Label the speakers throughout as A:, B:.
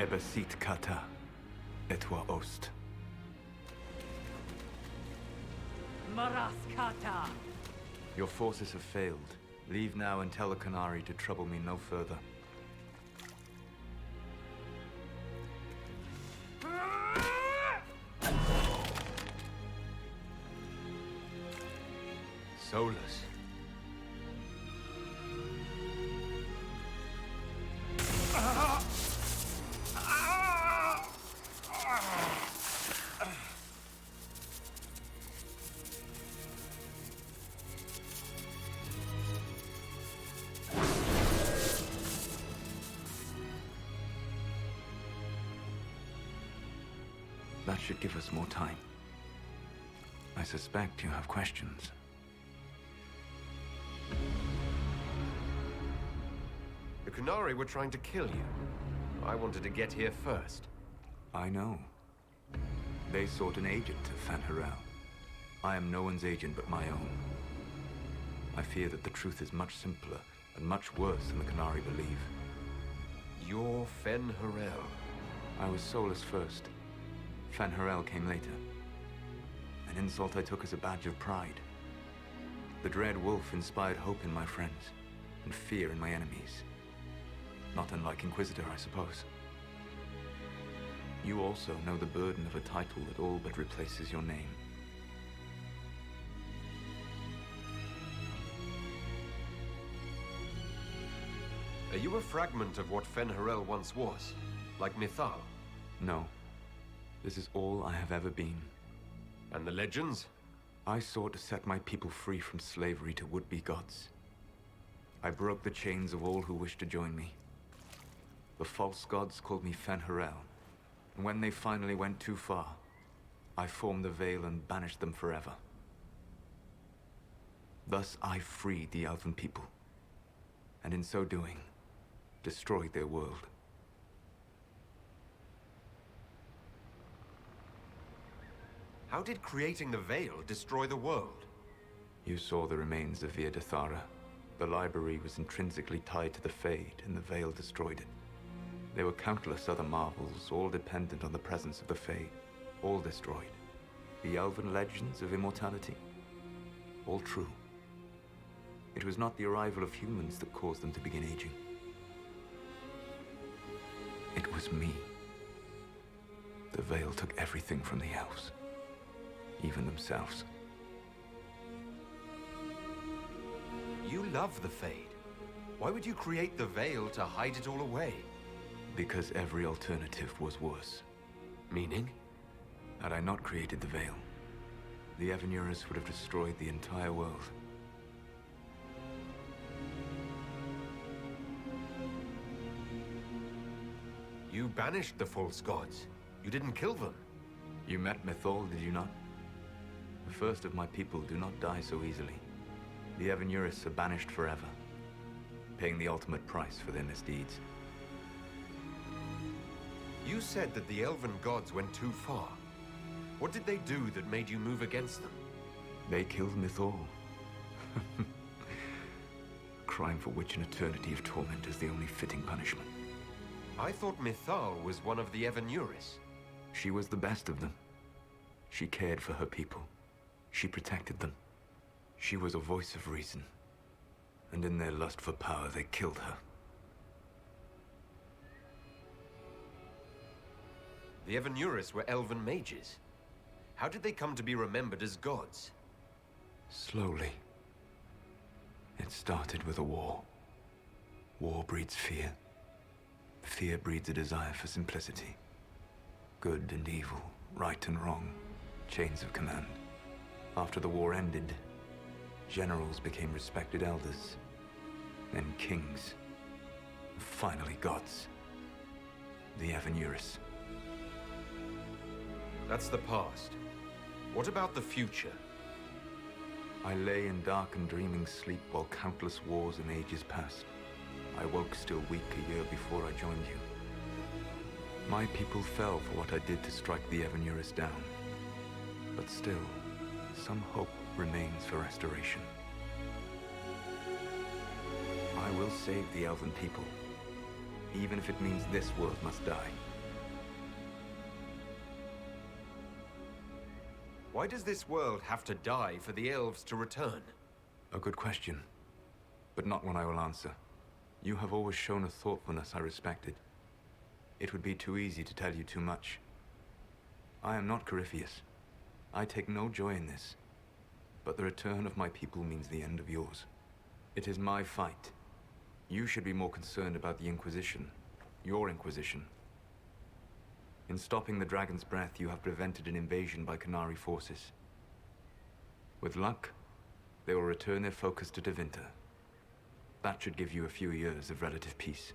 A: Ebesit kata, etwa ost.
B: Maraskata!
A: Your forces have failed. Leave now and tell the Canary to trouble me no further. Solus. That should give us more time. I suspect you have questions.
C: The Canary were trying to kill you. I wanted to get here first.
A: I know. They sought an agent of Fen'Harel. I am no one's agent but my own. I fear that the truth is much simpler and much worse than the Canary believe.
C: You're Fen'Harel.
A: I was Solus first. Fen'Harel came later. An insult I took as a badge of pride. The Dread Wolf inspired hope in my friends, and fear in my enemies. Not unlike Inquisitor, I suppose. You also know the burden of a title that all but replaces your name.
C: Are you a fragment of what Fen'Harel once was? Like Mythal?
A: No. This is all I have ever been.
C: And the legends?
A: I sought to set my people free from slavery to would-be gods. I broke the chains of all who wished to join me. The false gods called me Fen'Harel, and when they finally went too far, I formed the Veil and banished them forever. Thus I freed the Elven people, and in so doing, destroyed their world.
C: How did creating the Veil destroy the world?
A: You saw the remains of Thara. The library was intrinsically tied to the Fade, and the Veil destroyed it. There were countless other marvels, all dependent on the presence of the Fade, all destroyed. The Elven legends of immortality, all true. It was not the arrival of humans that caused them to begin aging. It was me. The Veil took everything from the elves, even themselves.
C: You love the Fade. Why would you create the Veil to hide it all away?
A: Because every alternative was worse.
C: Meaning?
A: Had I not created the Veil, the Evenurus would have destroyed the entire world.
C: You banished the false gods. You didn't kill them.
A: You met Mythal, did you not? The first of my people do not die so easily. The Evenurus are banished forever, paying the ultimate price for their misdeeds.
C: You said that the Elven gods went too far. What did they do that made you move against them?
A: They killed Mythal. Crime for which an eternity of torment is the only fitting punishment.
C: I thought Mythal was one of the Evenurus.
A: She was the best of them. She cared for her people. She protected them. She was a voice of reason. And in their lust for power, they killed her.
C: The Evenurus were elven mages. How did they come to be remembered as gods?
A: Slowly. It started with a war. War breeds fear. Fear breeds a desire for simplicity. Good and evil, right and wrong, chains of command. After the war ended, generals became respected elders, then kings, and finally gods. The Evenurus.
C: That's the past. What about the future?
A: I lay in dark and dreaming sleep while countless wars and ages passed. I woke still weak a year before I joined you. My people fell for what I did to strike the Evenurus down. But still, some hope remains for restoration. I will save the Elven people, even if it means this world must die.
C: Why does this world have to die for the elves to return?
A: A good question, but not one I will answer. You have always shown a thoughtfulness I respected. It would be too easy to tell you too much. I am not Corypheus. I take no joy in this. But the return of my people means the end of yours. It is my fight. You should be more concerned about the Inquisition. Your Inquisition. In stopping the Dragon's Breath, you have prevented an invasion by Qunari forces. With luck, they will return their focus to Tevinter. That should give you a few years of relative peace.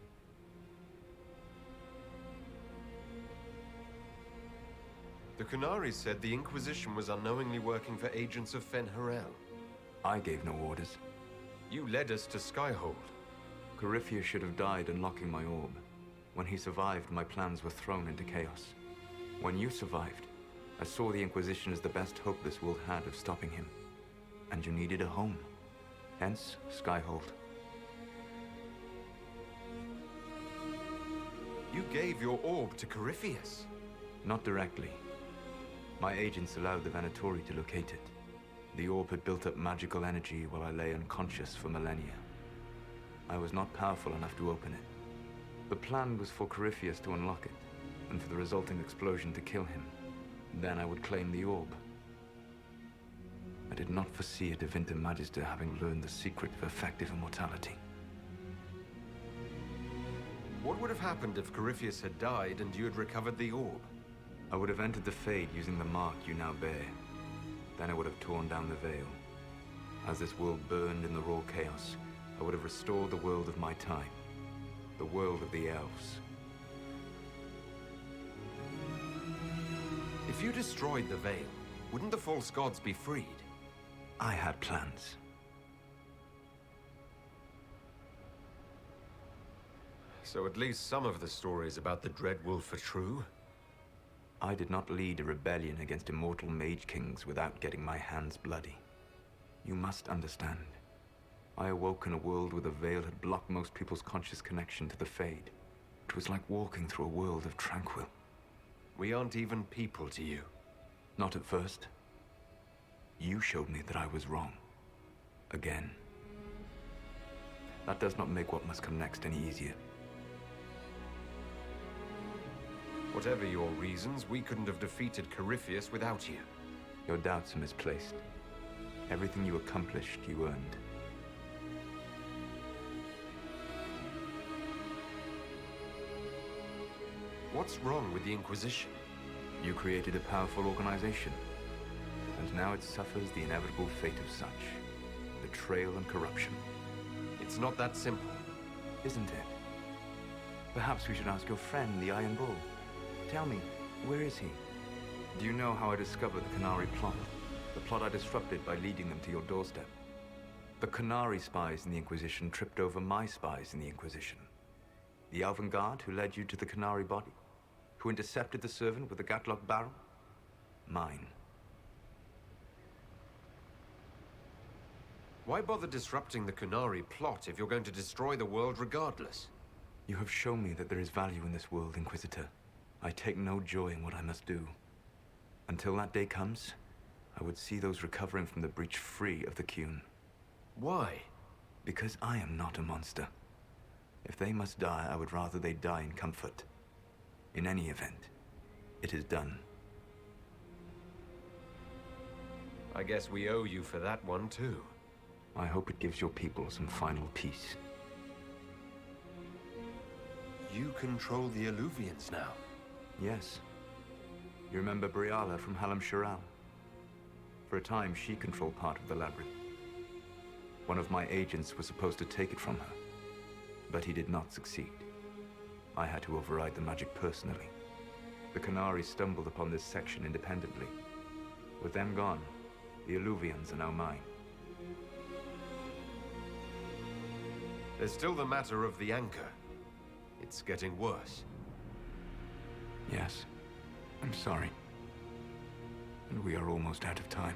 C: The Qunari said the Inquisition was unknowingly working for agents of Fen'Harel.
A: I gave no orders.
C: You led us to Skyhold.
A: Corypheus should have died unlocking my orb. When he survived, my plans were thrown into chaos. When you survived, I saw the Inquisition as the best hope this world had of stopping him. And you needed a home. Hence, Skyhold.
C: You gave your orb to Corypheus?
A: Not directly. My agents allowed the Venatori to locate it. The orb had built up magical energy while I lay unconscious for millennia. I was not powerful enough to open it. The plan was for Corypheus to unlock it, and for the resulting explosion to kill him. Then I would claim the orb. I did not foresee a Tevinter Magister having learned the secret of effective immortality.
C: What would have happened if Corypheus had died and you had recovered the orb?
A: I would have entered the Fade using the mark you now bear. Then I would have torn down the veil. As this world burned in the raw chaos, I would have restored the world of my time. The world of the elves.
C: If you destroyed the veil, wouldn't the false gods be freed?
A: I had plans.
C: So at least some of the stories about the Dread Wolf are true?
A: I did not lead a rebellion against immortal mage kings without getting my hands bloody. You must understand. I awoke in a world where the veil had blocked most people's conscious connection to the Fade. It was like walking through a world of tranquil.
C: We aren't even people to you.
A: Not at first. You showed me that I was wrong. Again. That does not make what must come next any easier.
C: Whatever your reasons, we couldn't have defeated Corypheus without you.
A: Your doubts are misplaced. Everything you accomplished, you earned.
C: What's wrong with the Inquisition?
A: You created a powerful organization, and now it suffers the inevitable fate of such. Betrayal and corruption.
C: It's not that simple.
A: Isn't it? Perhaps we should ask your friend, the Iron Bull. Tell me, where is he? Do you know how I discovered the Qunari plot? The plot I disrupted by leading them to your doorstep. The Qunari spies in the Inquisition tripped over my spies in the Inquisition. The Elven Guard who led you to the Qunari body? Who intercepted the servant with the Gatlock barrel? Mine.
C: Why bother disrupting the Qunari plot if you're going to destroy the world regardless?
A: You have shown me that there is value in this world, Inquisitor. I take no joy in what I must do. Until that day comes, I would see those recovering from the breach free of the Qun.
C: Why?
A: Because I am not a monster. If they must die, I would rather they die in comfort. In any event, it is done.
C: I guess we owe you for that one too.
A: I hope it gives your people some final peace.
C: You control the Illuvians now.
A: Yes. You remember Briala from Halam Shiral? For a time, she controlled part of the labyrinth. One of my agents was supposed to take it from her, but he did not succeed. I had to override the magic personally. The Qunari stumbled upon this section independently. With them gone, the Illuvians are now mine.
C: There's still the matter of the anchor. It's getting worse.
A: Yes, I'm sorry. And we are almost out of time.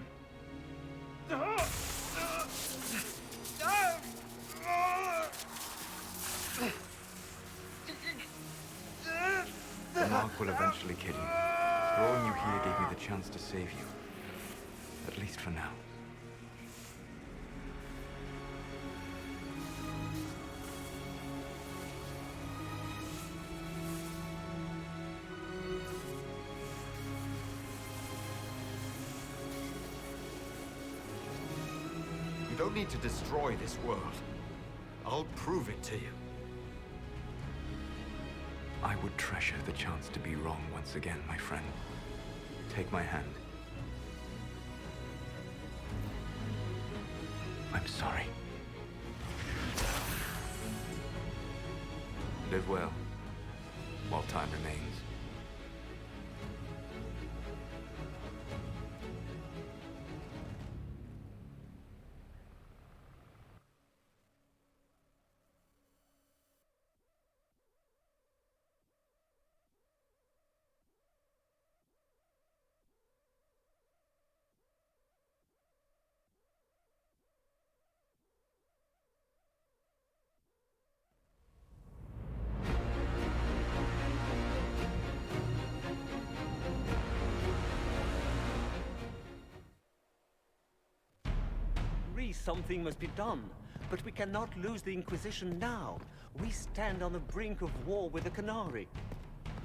A: The mark will eventually kill you. Throwing you here gave me the chance to save you. At least for now.
C: You don't need to destroy this world. I'll prove it to you.
A: I would treasure the chance to be wrong once again, my friend. Take my hand. I'm sorry. Live well, while time remains.
B: Something must be done, but we cannot lose the Inquisition now. We stand on the brink of war with the Canary.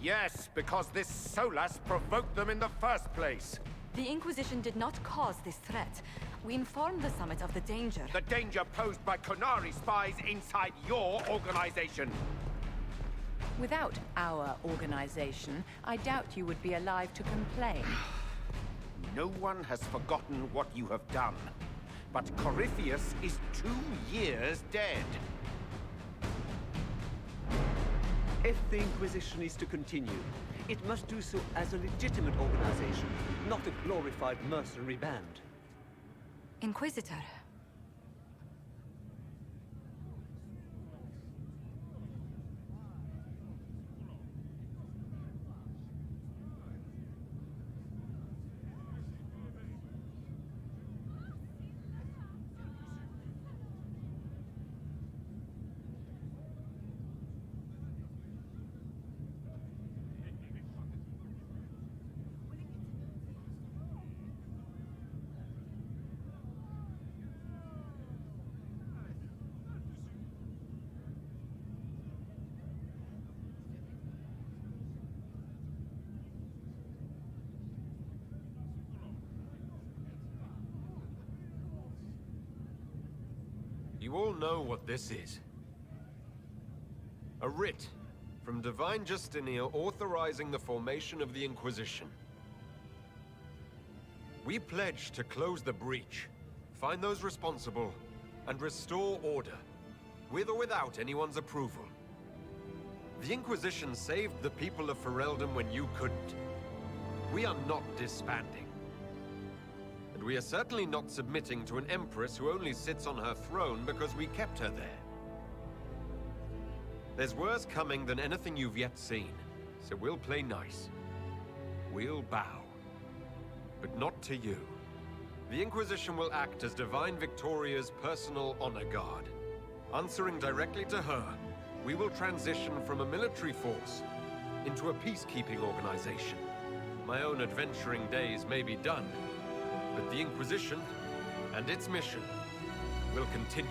D: Yes, because this Solas provoked them in the first place.
E: The Inquisition did not cause this threat. We informed the Summit of the danger.
D: The danger posed by Canary spies inside your organization.
F: Without our organization, I doubt you would be alive to complain.
D: No one has forgotten what you have done. But Corypheus is 2 years dead.
B: If the Inquisition is to continue, it must do so as a legitimate organization, not a glorified mercenary band.
E: Inquisitor.
C: You all know what this is. A writ from Divine Justinia authorizing the formation of the Inquisition. We pledge to close the breach, find those responsible, and restore order, with or without anyone's approval. The Inquisition saved the people of Ferelden when you couldn't. We are not disbanding. And we are certainly not submitting to an empress who only sits on her throne because we kept her there. There's worse coming than anything you've yet seen, so we'll play nice. We'll bow. But not to you. The Inquisition will act as Divine Victoria's personal honor guard. Answering directly to her, we will transition from a military force into a peacekeeping organization. My own adventuring days may be done, but the Inquisition and its mission will continue.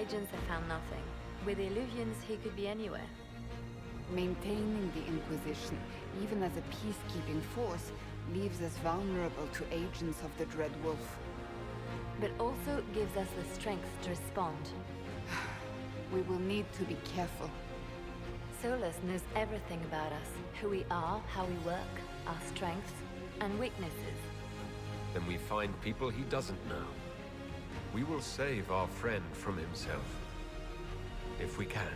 G: agents have found nothing. With the illusions, he could be anywhere.
H: Maintaining the Inquisition, even as a peacekeeping force, leaves us vulnerable to agents of the Dread Wolf.
G: But also gives us the strength to respond.
H: We will need to be careful.
G: Solus knows everything about us. Who we are, how we work, our strengths and weaknesses.
C: Then we find people he doesn't know. We will save our friend from himself. If we can.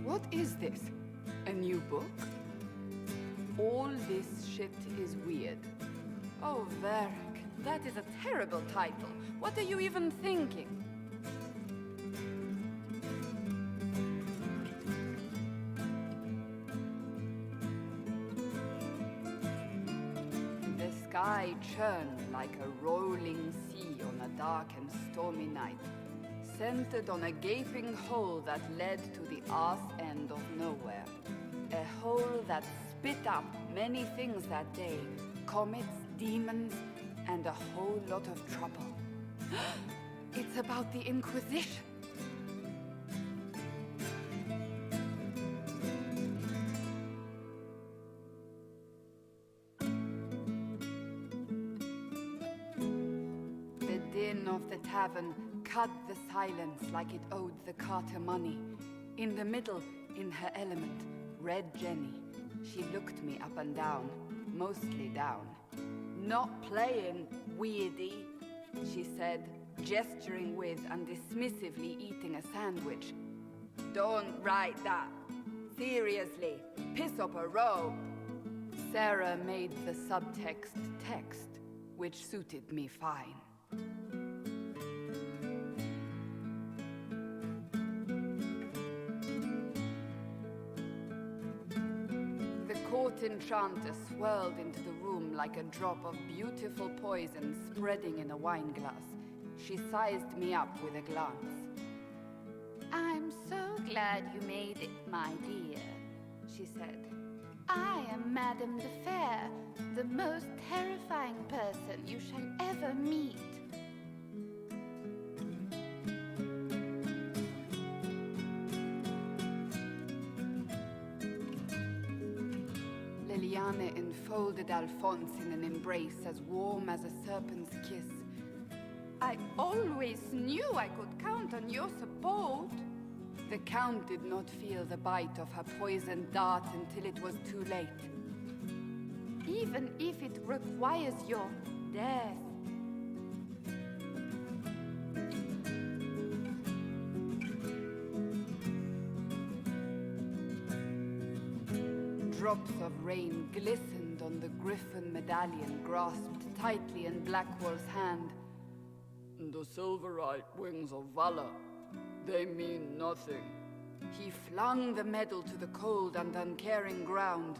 H: What is this? A new book? All this shit is weird. Oh, Varric, that is a terrible title. What are you even thinking? The sky churned like a rolling sea on a dark and stormy night, centered on a gaping hole that led to the arse end of nowhere. A hole that spit up many things that day. Comets, demons, and a whole lot of trouble. It's about the Inquisition. The din of the tavern cut the silence like it owed the carter money. In the middle, in her element, Red Jenny. She looked me up and down, mostly down. Not playing, weirdy, she said, gesturing with and dismissively eating a sandwich. Don't write that. Seriously, piss up a robe. Sarah made the subtext text, which suited me fine. Court enchanter swirled into the room like a drop of beautiful poison spreading in a wineglass. She sized me up with a glance. I'm so glad you made it, my dear, she said. I am Madame de Fair, the most terrifying person you shall ever meet. Viviane enfolded Alphonse in an embrace as warm as a serpent's kiss. I always knew I could count on your support. The Count did not feel the bite of her poisoned dart until it was too late. Even if it requires your death. Drops of rain glistened on the griffin medallion grasped tightly in Blackwall's hand. The silverite wings of valor, they mean nothing. He flung the medal to the cold and uncaring ground.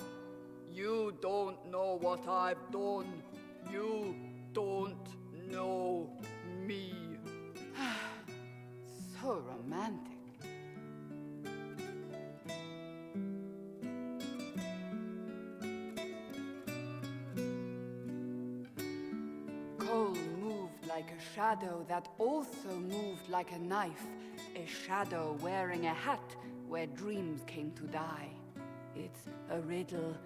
H: You don't know what I've done. You don't know me. So romantic. Cole moved like a shadow that also moved like a knife. A shadow wearing a hat where dreams came to die. It's a riddle,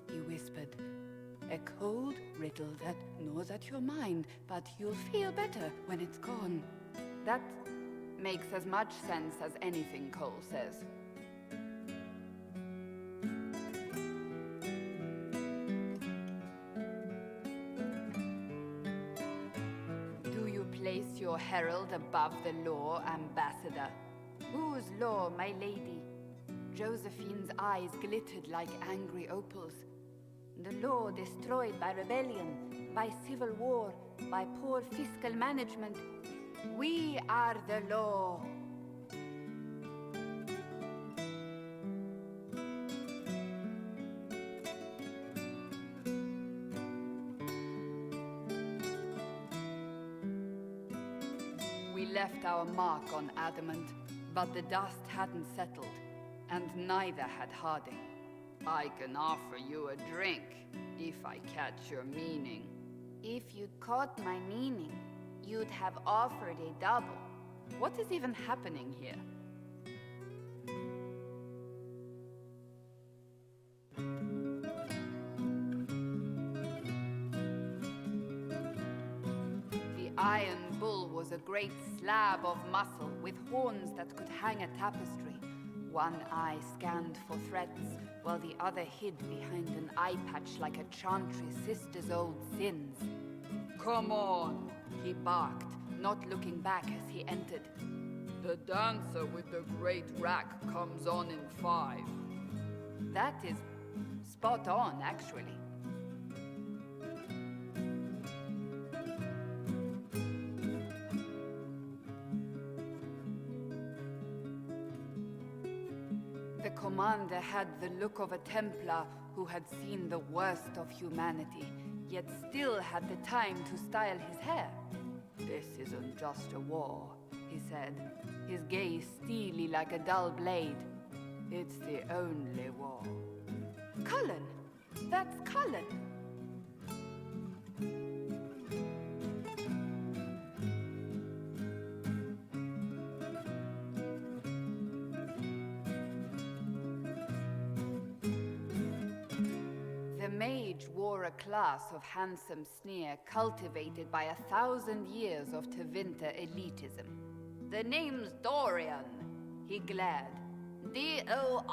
H: he whispered. A cold riddle that gnaws at your mind, but you'll feel better when it's gone. That makes as much sense as anything Cole says. Do you place your herald above the law, Ambassador? Whose law, my lady? Josephine's eyes glittered like angry opals. The law destroyed by rebellion, by civil war, by poor fiscal management. We are the law. We left our mark on adamant, but the dust hadn't settled, and neither had Harding. I can offer you a drink, if I catch your meaning. If you'd caught my meaning, you'd have offered a double. What is even happening here? The Iron Bull was a great slab of muscle with horns that could hang a tapestry. One eye scanned for threats, while the other hid behind an eye patch like a chantry sister's old sins. Come on, he barked, not looking back as he entered. The dancer with the great rack comes on in 5. That is spot on, actually. The commander had the look of a Templar who had seen the worst of humanity, yet still had the time to style his hair. This isn't just a war, he said, his gaze steely like a dull blade. It's the only war. Cullen! That's Cullen! The mage wore a class of handsome sneer cultivated by 1,000 years of Tevinter elitism. The name's Dorian, he glared. D-O-R-I-A-N.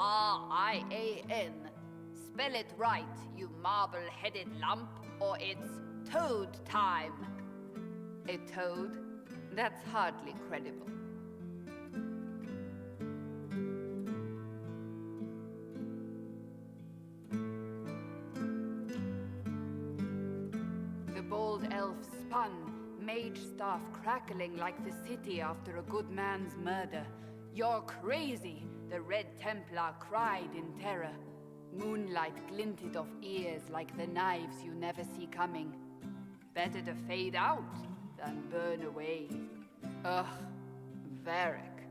H: Spell it right, you marble-headed lump, or it's toad time. A toad? That's hardly credible. The bold elf spun, mage staff crackling like the city after a good man's murder. You're crazy, the Red Templar cried in terror. Moonlight glinted off ears like the knives you never see coming. Better to fade out than burn away. Ugh, Varric.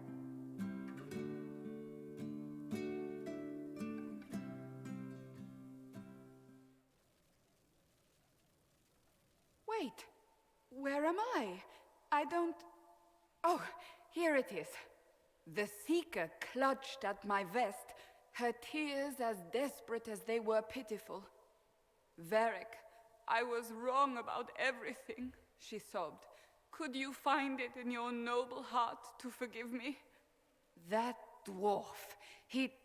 H: Wait, where am I? I don't... Oh, here it is. The Seeker clutched at my vest, her tears as desperate as they were pitiful. Varric, I was wrong about everything, she sobbed. Could you find it in your noble heart to forgive me? That dwarf, he put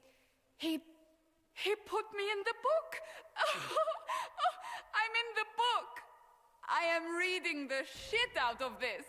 H: me in the book! I'm in the book! I am reading the shit out of this!